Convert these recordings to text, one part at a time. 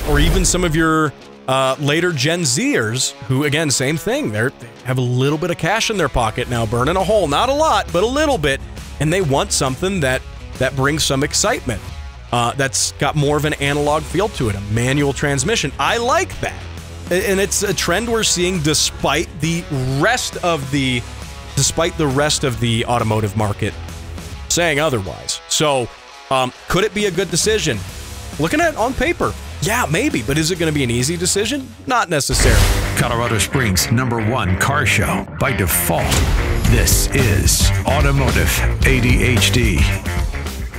or even some of your later Gen Zers who, again, same thing. They have a little bit of cash in their pocket now, burning a hole. Not a lot, but a little bit. And they want something that brings some excitement. That's got more of an analog feel to it, a manual transmission. I like that. And it's a trend we're seeing despite the rest of the automotive market saying otherwise. So, could it be a good decision? Looking at it on paper, yeah, maybe. But is it going to be an easy decision? Not necessarily. Colorado Springs' #1 car show by default. This is Automotive ADHD.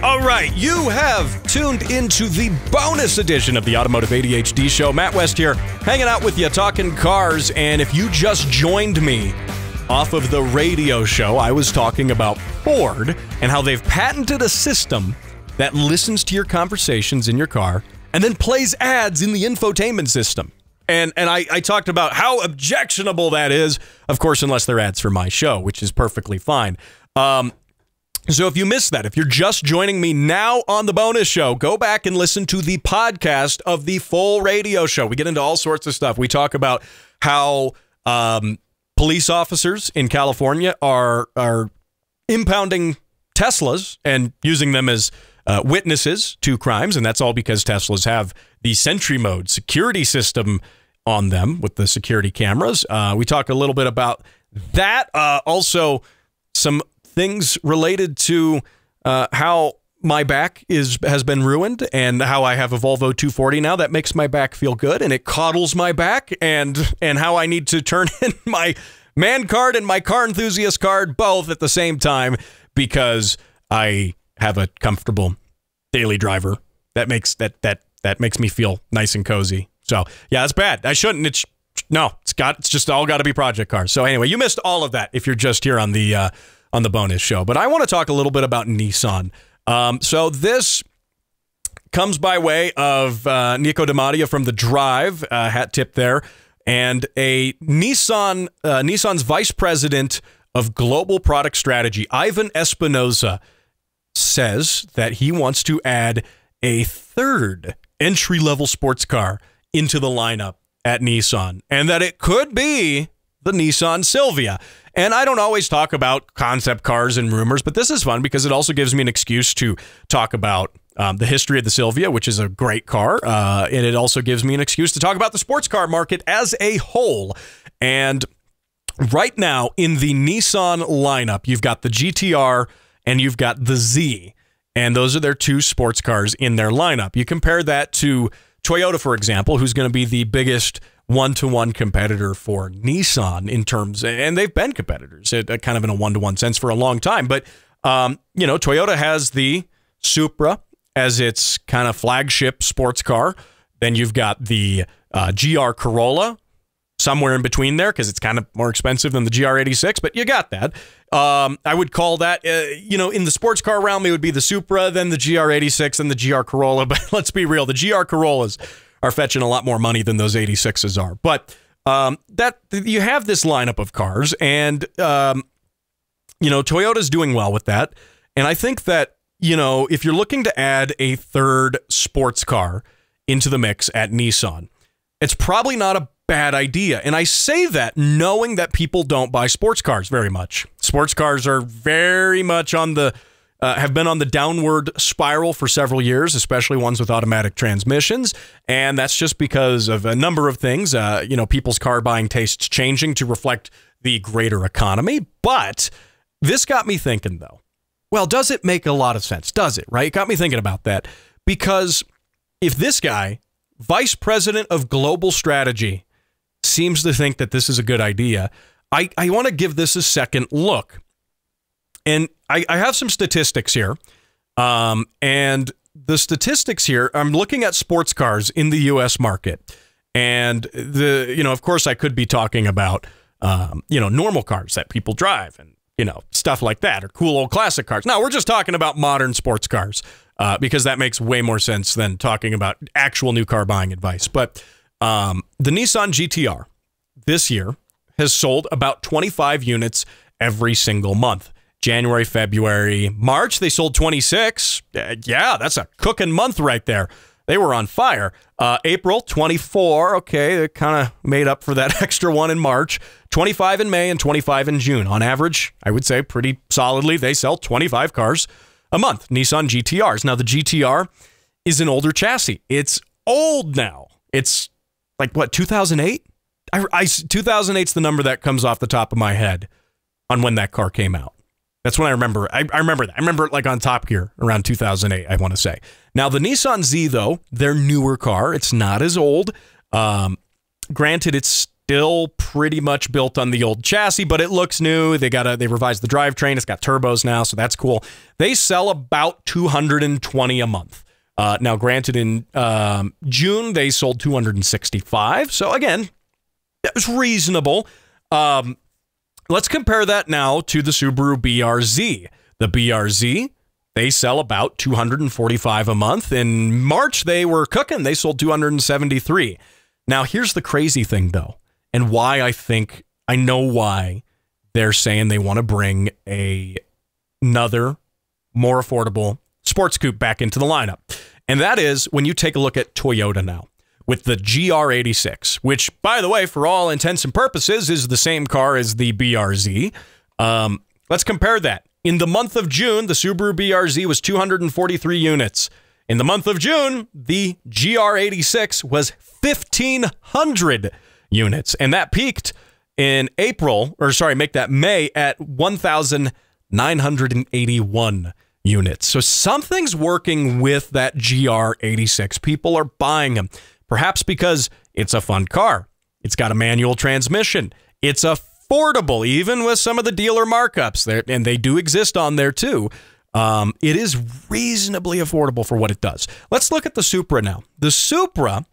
All right, you have tuned into the bonus edition of the Automotive ADHD show. Matt West here, hanging out with you, talking cars. And if you just joined me off of the radio show, I was talking about Ford and how they've patented a system that listens to your conversations in your car and then plays ads in the infotainment system. And I talked about how objectionable that is, of course, unless they're ads for my show, which is perfectly fine. So if you missed that, if you're just joining me now on the bonus show, go back and listen to the podcast of the full radio show. We get into all sorts of stuff. We talk about how police officers in California are impounding Teslas and using them as witnesses to crimes, and that's all because Teslas have the Sentry Mode security system on them with the security cameras. We talk a little bit about that. Also, some things related to how my back has been ruined and how I have a Volvo 240 now that makes my back feel good and it coddles my back, and how I need to turn in my man card and my car enthusiast card both at the same time because I have a comfortable daily driver that makes me feel nice and cozy. So yeah, that's bad. I shouldn't. It's just all got to be project cars. So anyway, you missed all of that if you're just here on the bonus show. But I want to talk a little bit about Nissan. So this comes by way of Nico DiMattia from The Drive, hat tip there, and a Nissan's vice president of global product strategy, Ivan Espinosa, says that he wants to add a third entry-level sports car into the lineup at Nissan, and that it could be the Nissan Silvia. And I don't always talk about concept cars and rumors, but this is fun because it also gives me an excuse to talk about the history of the Silvia, which is a great car. And it also gives me an excuse to talk about the sports car market as a whole. And right now in the Nissan lineup, you've got the GTR and you've got the Z. And those are their two sports cars in their lineup. You compare that to Toyota, for example, who's going to be the biggest one-to-one competitor for Nissan in terms, and they've been competitors kind of in a one-to-one sense for a long time. But, Toyota has the Supra as its kind of flagship sports car. Then you've got the GR Corolla somewhere in between there because it's kind of more expensive than the GR86, but you got that. I would call that, in the sports car realm, it would be the Supra, then the GR86, and the GR Corolla. But let's be real, the GR Corollas are fetching a lot more money than those 86s are. But that you have this lineup of cars, and Toyota's doing well with that. And I think that, if you're looking to add a third sports car into the mix at Nissan, it's probably not a bad idea. And I say that knowing that people don't buy sports cars very much. Sports cars are very much have been on the downward spiral for several years, especially ones with automatic transmissions. And that's just because of a number of things, people's car buying tastes changing to reflect the greater economy. But this got me thinking, though. Well, does it make a lot of sense? Does it, right? It got me thinking about that. Because if this guy, vice president of global strategy, seems to think that this is a good idea, I want to give this a second look. And I have some statistics here. And the statistics here, I'm looking at sports cars in the U.S. market. And of course, I could be talking about, normal cars that people drive and, stuff like that, or cool old classic cars. No, we're just talking about modern sports cars because that makes way more sense than talking about actual new car buying advice. But the Nissan GTR this year has sold about 25 units every single month. January, February, March, they sold 26. Yeah, that's a cooking month right there. they were on fire. April, 24. Okay, they kind of made up for that extra one in March. 25 in May and 25 in June. On average, I would say pretty solidly, they sell 25 cars a month. Nissan GTRs. Now, the GTR is an older chassis. It's old now. It's like, what, 2008? 2008's the number that comes off the top of my head on when that car came out. That's when I remember. I remember that. I remember it like on Top Gear around 2008, I want to say. Now, the Nissan Z, though, their newer car, it's not as old. Granted, it's still pretty much built on the old chassis, but it looks new. They revised the drivetrain. It's got turbos now, so that's cool. They sell about 220 a month. Now, granted, in June, they sold 265. So, again, that was reasonable. Let's compare that now to the Subaru BRZ. The BRZ, they sell about 245 a month. In March, they were cooking. They sold 273. Now, here's the crazy thing, though, and why I know why they're saying they want to bring another more affordable sports coupe back into the lineup. And that is when you take a look at Toyota now with the GR86, which, by the way, for all intents and purposes, is the same car as the BRZ. Let's compare that. In the month of June, the Subaru BRZ was 243 units. In the month of June, the GR86 was 1,500 units. And that peaked in May at 1,981 units. So something's working with that GR86. People are buying them. Perhaps because it's a fun car. It's got a manual transmission. It's affordable, even with some of the dealer markups there, and they do exist on there too. It is reasonably affordable for what it does. Let's look at the Supra now. The Supra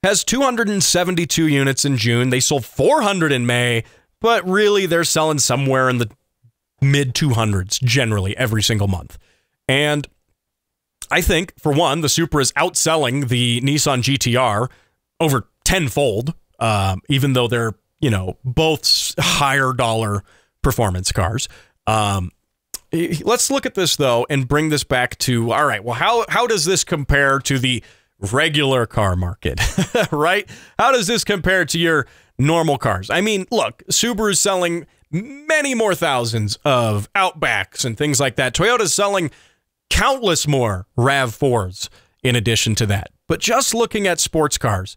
has 272 units in June. They sold 400 in May, but really they're selling somewhere in the mid 200s generally every single month. And I think, for one, the Supra is outselling the Nissan GTR over tenfold, even though they're, both higher dollar performance cars. Let's look at this, though, and bring this back to, all right, well, how does this compare to the regular car market, right? How does this compare to your normal cars? I mean, look, Subaru's selling many more thousands of Outbacks and things like that. Toyota's selling countless more RAV4s in addition to that. But just looking at sports cars.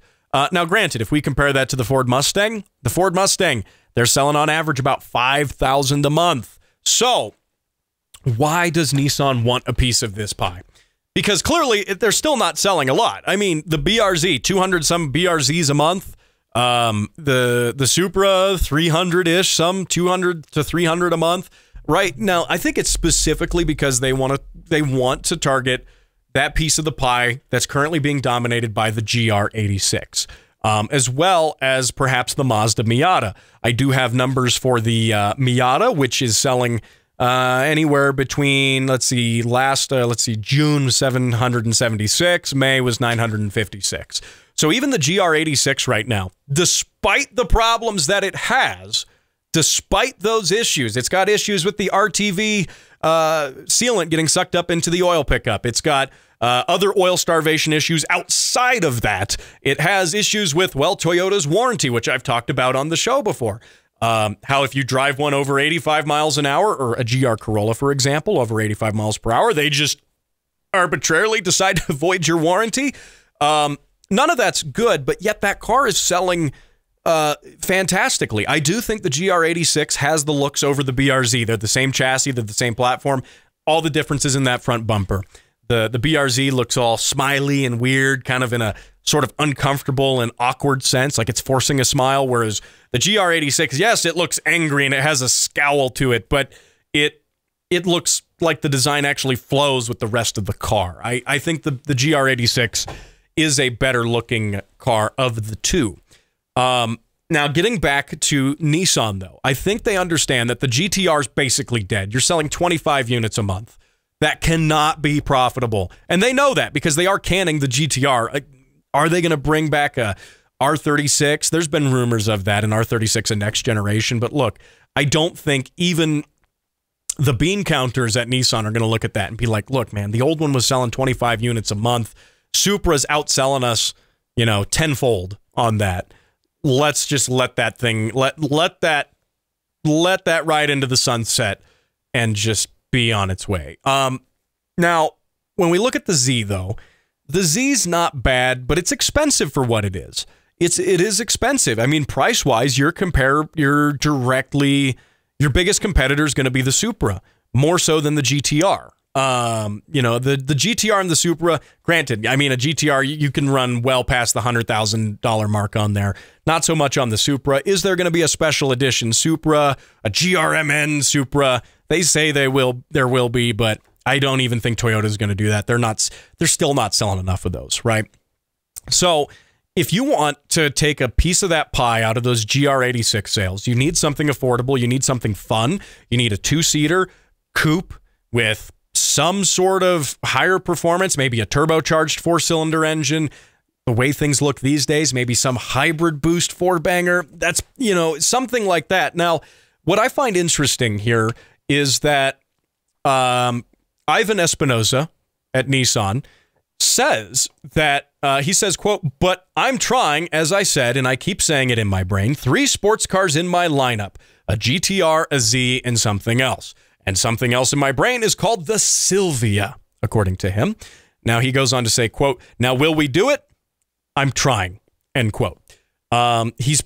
Now, granted, if we compare that to the Ford Mustang, they're selling on average about 5,000 a month. So why does Nissan want a piece of this pie? Because clearly they're still not selling a lot. I mean, the BRZ, 200 some BRZs a month. The Supra, 300-ish, some 200 to 300 a month. Right now, I think it's specifically because they want to target that piece of the pie that's currently being dominated by the GR86, as well as perhaps the Mazda Miata. I do have numbers for the Miata, which is selling anywhere between, June 776, May was 956. So even the GR86 right now, despite the problems that it has, despite those issues, it's got issues with the RTV sealant getting sucked up into the oil pickup. It's got other oil starvation issues outside of that. It has issues with, well, Toyota's warranty, which I've talked about on the show before. How if you drive one over 85 miles an hour, or a GR Corolla, for example, over 85 miles per hour, they just arbitrarily decide to void your warranty. None of that's good, but yet that car is selling fantastically. I do think the GR86 has the looks over the BRZ. They're the same chassis, they're the same platform. All the differences in that front bumper. The BRZ looks all smiley and weird, kind of in a sort of uncomfortable and awkward sense, like it's forcing a smile, whereas the GR86, yes, it looks angry and it has a scowl to it, but it looks like the design actually flows with the rest of the car. I think the GR86 is a better looking car of the two. Now, getting back to Nissan, though, I think they understand that the GTR is basically dead. You're selling 25 units a month. That cannot be profitable. And they know that because they are canning the GTR. Are they going to bring back a R36? There's been rumors of that, an R36 a next generation. But look, I don't think even the bean counters at Nissan are going to look at that and be like, look, man, the old one was selling 25 units a month. Supra's outselling us, tenfold on that. Let's just let that thing, let that ride into the sunset and just be on its way. Now, when we look at the Z, though, the Z's not bad, but it's expensive for what it is. It is expensive. I mean, price-wise, your biggest competitor is going to be the Supra, more so than the GTR. The GTR and the Supra, granted, I mean, a GTR, you can run well past the $100,000 mark on there. Not so much on the Supra. Is there going to be a special edition Supra, a GRMN Supra? They say there will be, but I don't even think Toyota is going to do that. They're still not selling enough of those, right? So if you want to take a piece of that pie out of those GR86 sales, you need something affordable. You need something fun. You need a two-seater coupe with some sort of higher performance, maybe a turbocharged four-cylinder engine. The way things look these days, maybe some hybrid boost four-banger. That's, something like that. Now, what I find interesting here is that Ivan Espinosa at Nissan says that, he says, quote, "But I'm trying, as I said, and I keep saying it in my brain, 3 sports cars in my lineup, a GTR, a Z, and something else. And something else in my brain is called the Silvia," according to him. Now, he goes on to say, quote, "Now, will we do it? I'm trying," end quote. He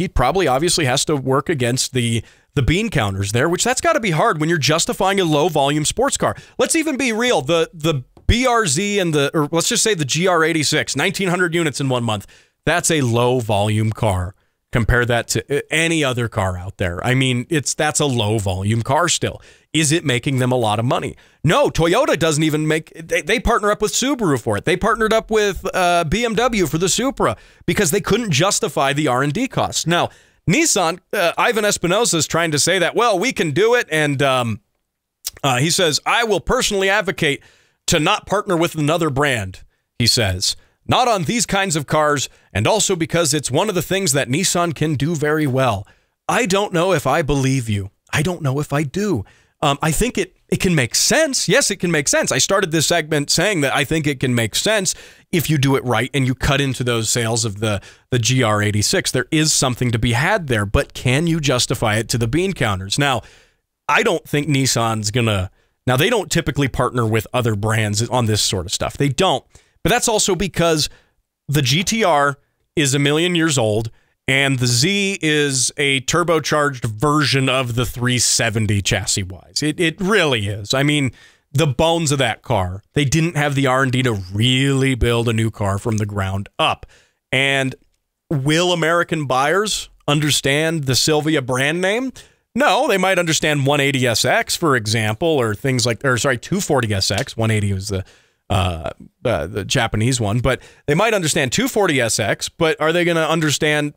probably obviously has to work against the bean counters there, which that's got to be hard when you're justifying a low volume sports car. Let's even be real. The BRZ or let's just say the GR86, 1,900 units in 1 month. That's a low volume car. Compare that to any other car out there. I mean, that's a low volume car still. Is it making them a lot of money? No, Toyota doesn't even they partner up with Subaru for it. They partnered up with BMW for the Supra because they couldn't justify the R&D costs. Now, Nissan, Ivan Espinosa is trying to say that, well, we can do it. And he says, "I will personally advocate to not partner with another brand," he says. "Not on these kinds of cars, and also because it's one of the things that Nissan can do very well." I don't know if I believe you. I don't know if I do. I think it can make sense. Yes, it can make sense. I started this segment saying that I think it can make sense if you do it right and you cut into those sales of the GR86. There is something to be had there, but can you justify it to the bean counters? Now, I don't think Nissan's going to... Now, they don't typically partner with other brands on this sort of stuff. They don't. But that's also because the GTR is 1 million years old and the Z is a turbocharged version of the 370 chassis-wise. It really is. I mean, the bones of that car, they didn't have the R&D to really build a new car from the ground up. And will American buyers understand the Silvia brand name? No, they might understand 180SX, for example, or things like, 240SX. 180 was the Japanese one, but they might understand 240SX, but are they going to understand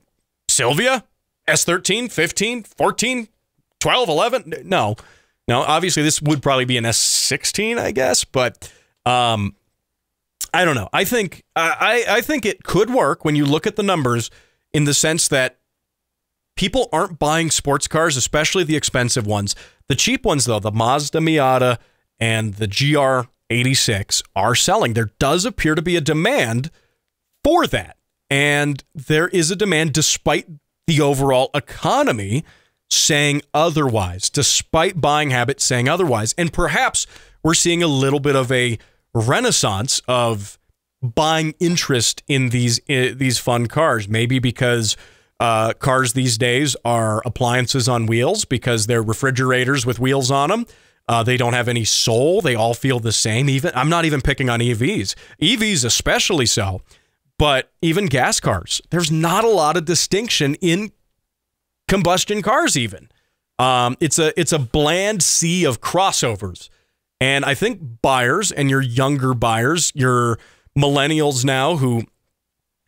Silvia? S13, 15, 14, 12, 11? No. Now, obviously, this would probably be an S16, I guess, but I don't know. I think it could work when you look at the numbers in the sense that people aren't buying sports cars, especially the expensive ones. The cheap ones, though, the Mazda Miata and the GR86 are selling. There does appear to be a demand for that. And there is a demand despite the overall economy saying otherwise, despite buying habits saying otherwise. And perhaps we're seeing a little bit of a renaissance of buying interest in these fun cars. Maybe because cars these days are appliances on wheels because they're refrigerators with wheels on them. They don't have any soul. They all feel the same. I'm not even picking on EVs. EVs especially so. But even gas cars, there's not a lot of distinction in combustion cars even. It's a bland sea of crossovers. And I think buyers and your younger buyers, your millennials now who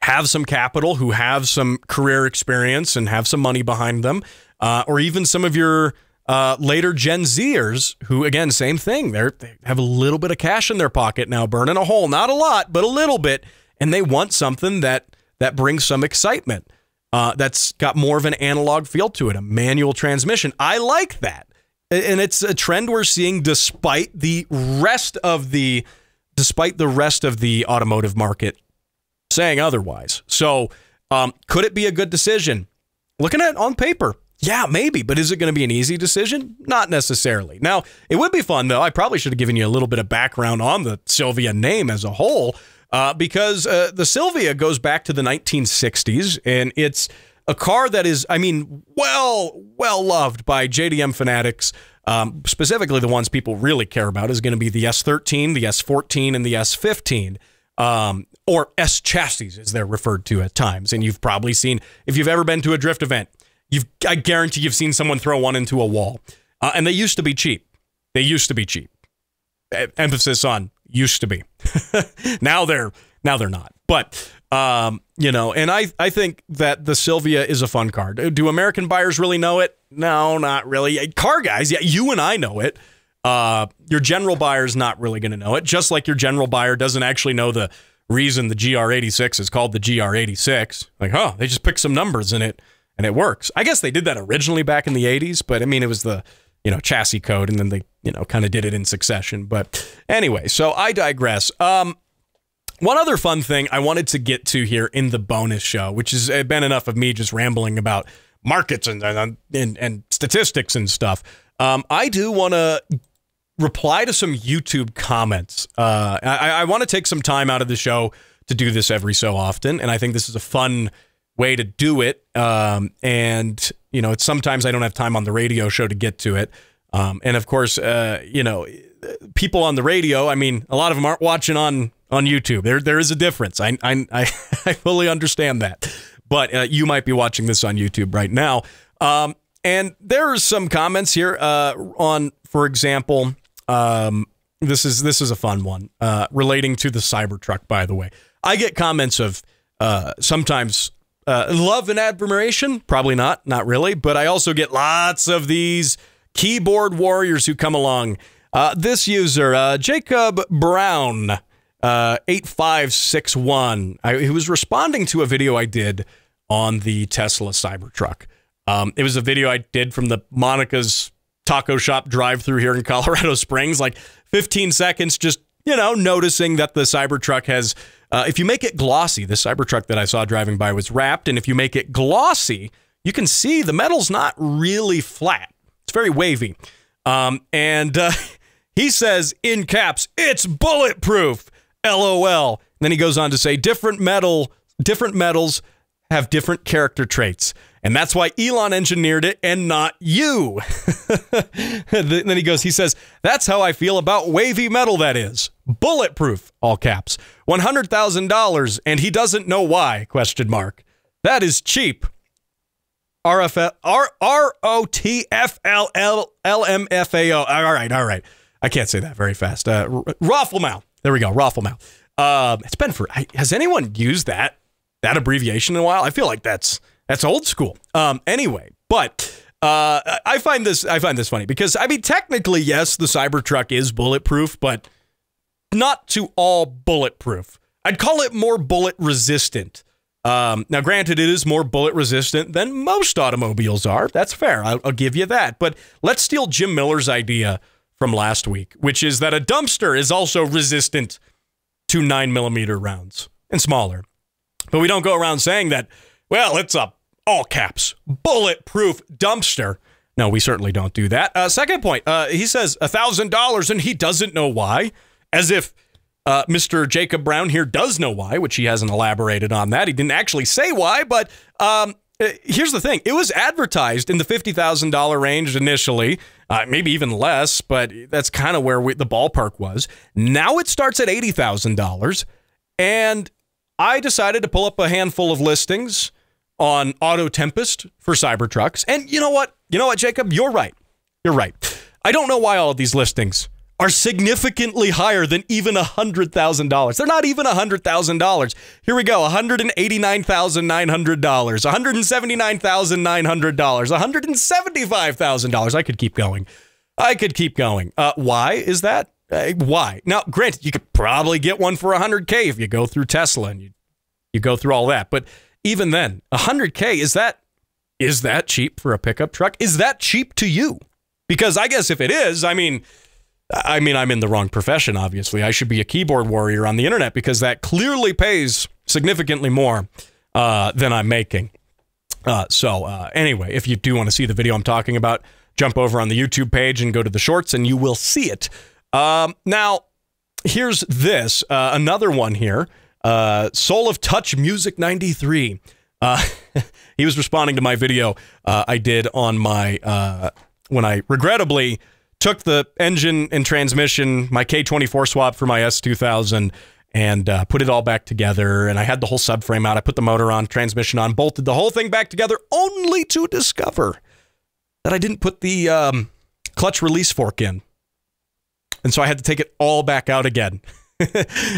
have some capital, who have some career experience and have some money behind them, or even some of your later Gen Zers who, again, same thing. They have a little bit of cash in their pocket now, burning a hole. Not a lot, but a little bit. And they want something that brings some excitement, that's got more of an analog feel to it, a manual transmission. I like that. And it's a trend we're seeing despite the rest of the despite the rest of the automotive market saying otherwise. So could it be a good decision? Looking at it on paper, yeah, maybe. But is it going to be an easy decision? Not necessarily. Now, it would be fun, though. I probably should have given you a little bit of background on the Silvia name as a whole, because the Silvia goes back to the 1960s, and it's a car that is, I mean, well loved by JDM fanatics. Specifically, the ones people really care about is going to be the S13, the S14, and the S15, or S chassis, as they're referred to at times. And you've probably seen, if you've ever been to a drift event, I guarantee you've seen someone throw one into a wall. And they used to be cheap. They used to be cheap. Emphasis on used to be. Now they're not. But you know, and I think that the Silvia is a fun car. Do American buyers really know it? No, not really. Car guys, yeah, you and I know it. Your general buyer's not really going to know it. Just like your general buyer doesn't actually know the reason the GR86 is called the GR86. Like, oh, they just picked some numbers in it. And it works. I guess they did that originally back in the 80s, but I mean, it was the, you know, chassis code, and then they, you know, kind of did it in succession. But anyway, so I digress. One other fun thing I wanted to get to here in the bonus show, which has been enough of me just rambling about markets and statistics and stuff. I do want to reply to some YouTube comments. I want to take some time out of the show to do this every so often, and I think this is a fun way to do it. And, you know, it's sometimes I don't have time on the radio show to get to it. And of course, you know, people on the radio, I mean, a lot of them aren't watching on YouTube. There is a difference. I fully understand that, but you might be watching this on YouTube right now. And there are some comments here on, for example, this is a fun one relating to the Cybertruck, by the way. I get comments of sometimes love and admiration, probably not really, but I also get lots of these keyboard warriors who come along. This user, Jacob Brown, 8561, he was responding to a video I did on the Tesla Cybertruck. It was a video I did from the Monica's taco shop drive-through here in Colorado Springs, like 15 seconds, just, you know, noticing that the Cybertruck has, if you make it glossy, the Cybertruck that I saw driving by was wrapped, and if you make it glossy, you can see the metal's not really flat. It's very wavy. And he says, in caps, it's bulletproof, LOL. And then he goes on to say, different metals have different character traits. And that's why Elon engineered it and not you. Then he says, that's how I feel about wavy metal, that is. Bulletproof, all caps. $100,000, and he doesn't know why, question mark. That is cheap. ROTFLLMFAO. All right. I can't say that very fast. Rafflemouth. There we go, Rafflemouth. It's been for, has anyone used that abbreviation in a while? I feel like that's old school. Anyway, but I find this funny because, I mean, technically, yes, the Cybertruck is bulletproof, but not to all bulletproof. I'd call it more bullet resistant. Now, granted, it is more bullet resistant than most automobiles are. That's fair. I'll give you that. But let's steal Jim Miller's idea from last week, which is that a dumpster is also resistant to 9mm rounds and smaller. But we don't go around saying that, well, it's a all caps bulletproof dumpster. No, we certainly don't do that. Second point, he says $1,000 and he doesn't know why, as if Mr. Jacob Brown here does know why, which he hasn't elaborated on that. He didn't actually say why, but here's the thing. It was advertised in the $50,000 range initially, maybe even less, but that's kind of where the ballpark was. Now it starts at $80,000, and I decided to pull up a handful of listings on Auto Tempest for Cybertrucks. And you know what? Jacob? You're right. I don't know why all of these listings are significantly higher than even $100,000. They're not even $100,000. Here we go. $189,900, $179,900, $175,000. I could keep going. Why is that? Why? Now, granted, you could probably get one for $100K if you go through Tesla and you go through all that. But even then, $100K, is that cheap for a pickup truck? Is that cheap to you? Because I guess if it is, I mean, I mean, I'm in the wrong profession, obviously. I should be a keyboard warrior on the internet because that clearly pays significantly more than I'm making. Anyway, if you do want to see the video I'm talking about, jump over on the YouTube page and go to the shorts and you will see it. Now, here's this, another one here. Soul of Touch Music 93. He was responding to my video I did on my, when I regrettably took the engine and transmission, my K24 swap for my S2000, and put it all back together. And I had the whole subframe out. I put the motor on, transmission on, bolted the whole thing back together, only to discover that I didn't put the clutch release fork in. And so I had to take it all back out again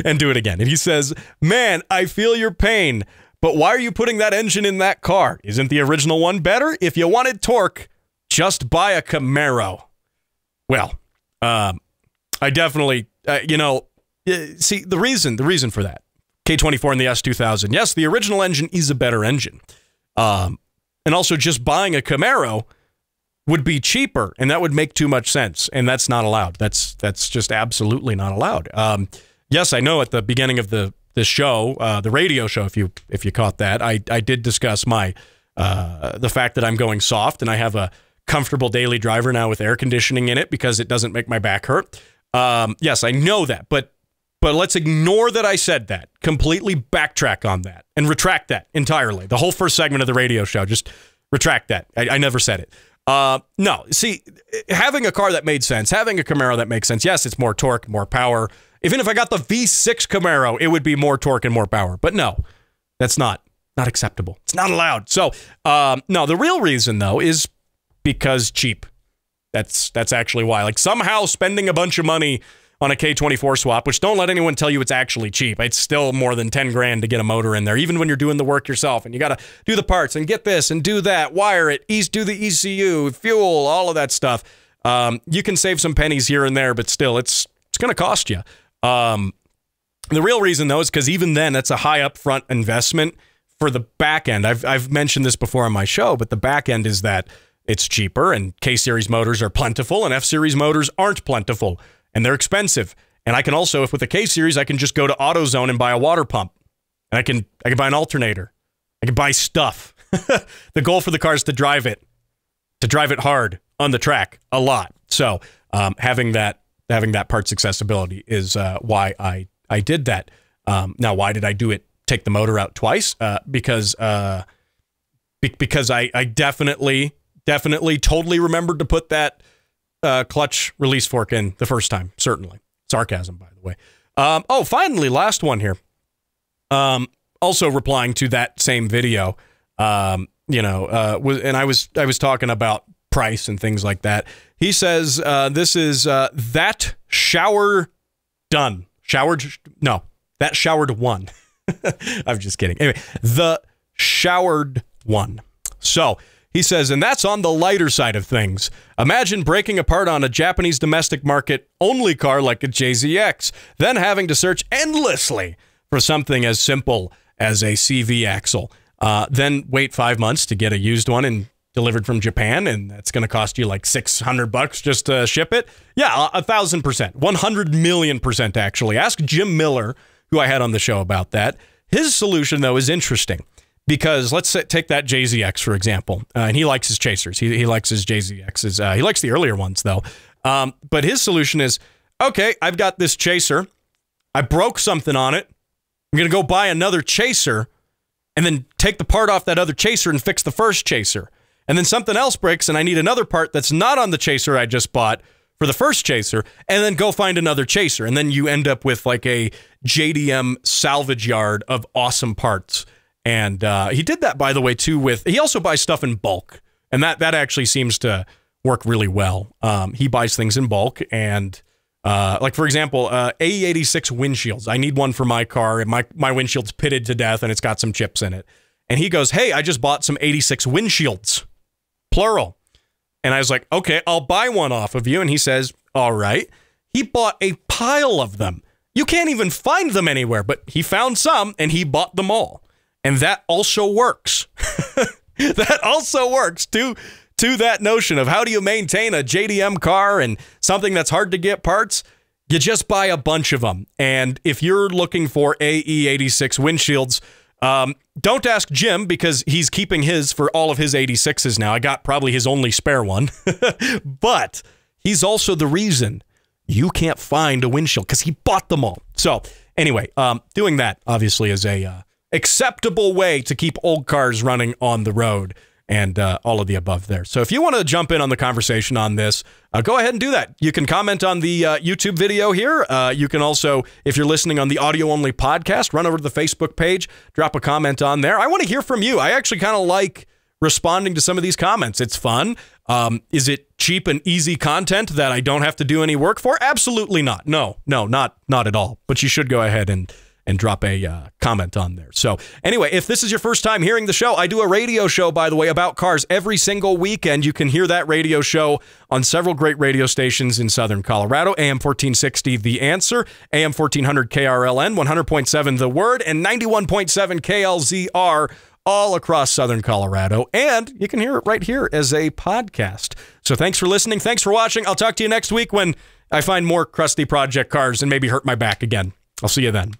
and do it again. And he says, man, I feel your pain, but why are you putting that engine in that car? Isn't the original one better? If you wanted torque, just buy a Camaro. Well, I definitely, see, the reason for that, K24 and the S2000, yes, the original engine is a better engine. And also just buying a Camaro would be cheaper, and that would make too much sense, and that's not allowed. That's just absolutely not allowed. Yes, I know at the beginning of the show, the radio show, if you caught that, I did discuss my the fact that I'm going soft, and I have a comfortable daily driver now with air conditioning in it because it doesn't make my back hurt. Yes, I know that, but let's ignore that I said that. Completely backtrack on that and retract that entirely. The whole first segment of the radio show, just retract that. I never said it. No, see, having a car that made sense, having a Camaro that makes sense. Yes, it's more torque, more power. Even if I got the V6 Camaro, it would be more torque and more power. But no, that's not acceptable. It's not allowed. So, no, the real reason though is because cheap. That's actually why. Like somehow spending a bunch of money on a K24 swap, which don't let anyone tell you it's actually cheap. It's still more than 10 grand to get a motor in there, even when you're doing the work yourself and you got to do the parts and get this and do that, wire it, do the ECU, fuel, all of that stuff. You can save some pennies here and there, but still it's going to cost you. The real reason though is because even then that's a high upfront investment for the back end. I've mentioned this before on my show, but the back end is that it's cheaper and K-Series motors are plentiful and F-Series motors aren't plentiful. And they're expensive. And I can also, if with a K-Series, I can just go to AutoZone and buy a water pump. And I can buy an alternator. I can buy stuff. The goal for the car is to drive it hard on the track a lot. So having that parts accessibility is why I did that. Now, why did I do it? Take the motor out twice? Because I definitely totally remembered to put that clutch release fork in the first time. Certainly. Sarcasm, by the way. Finally, last one here. Also replying to that same video, and I was talking about price and things like that. He says, this is that shower done. That showered one. I'm just kidding. Anyway, the showered one. So, he says, and that's on the lighter side of things. Imagine breaking apart on a Japanese domestic market only car like a JZX, then having to search endlessly for something as simple as a CV axle. Then wait 5 months to get a used one and delivered from Japan, and that's going to cost you like $600 just to ship it. Yeah, 1,000%, 100 million% actually. Ask Jim Miller, who I had on the show, about that. His solution, though, is interesting. Because let's take that JZX, for example, and he likes his chasers. He likes his JZXs. He likes the earlier ones, though. But his solution is, okay, I've got this chaser. I broke something on it. I'm going to go buy another chaser and then take the part off that other chaser and fix the first chaser. And then something else breaks and I need another part that's not on the chaser I just bought for the first chaser, and then go find another chaser. And then you end up with like a JDM salvage yard of awesome parts. And he did that, by the way, too, he also buys stuff in bulk. And that actually seems to work really well. He buys things in bulk. And like, for example, AE86 windshields. I need one for my car. And my windshield's pitted to death and it's got some chips in it. And he goes, hey, I just bought some 86 windshields, plural. And I was like, okay, I'll buy one off of you. And he says, all right. He bought a pile of them. You can't even find them anywhere, but he found some and he bought them all. And that also works. That also works. To to that notion of how do you maintain a JDM car and something that's hard to get parts, you just buy a bunch of them. And if you're looking for AE86 windshields, don't ask Jim because he's keeping his for all of his 86s now. I got probably his only spare one. But he's also the reason you can't find a windshield because he bought them all. So anyway, doing that obviously is a acceptable way to keep old cars running on the road and all of the above there. So if you want to jump in on the conversation on this, go ahead and do that. You can comment on the YouTube video here. You can also, if you're listening on the audio-only podcast, run over to the Facebook page, drop a comment on there. I want to hear from you. I actually kind of like responding to some of these comments. It's fun. Is it cheap and easy content that I don't have to do any work for? Absolutely not. No, not at all. But you should go ahead and drop a comment on there. So anyway, if this is your first time hearing the show, I do a radio show, by the way, about cars every single weekend. You can hear that radio show on several great radio stations in Southern Colorado. AM 1460, The Answer, AM 1400 KRLN, 100.7 The Word, and 91.7 KLZR, all across Southern Colorado. And you can hear it right here as a podcast. So thanks for listening. Thanks for watching. I'll talk to you next week when I find more crusty project cars and maybe hurt my back again. I'll see you then.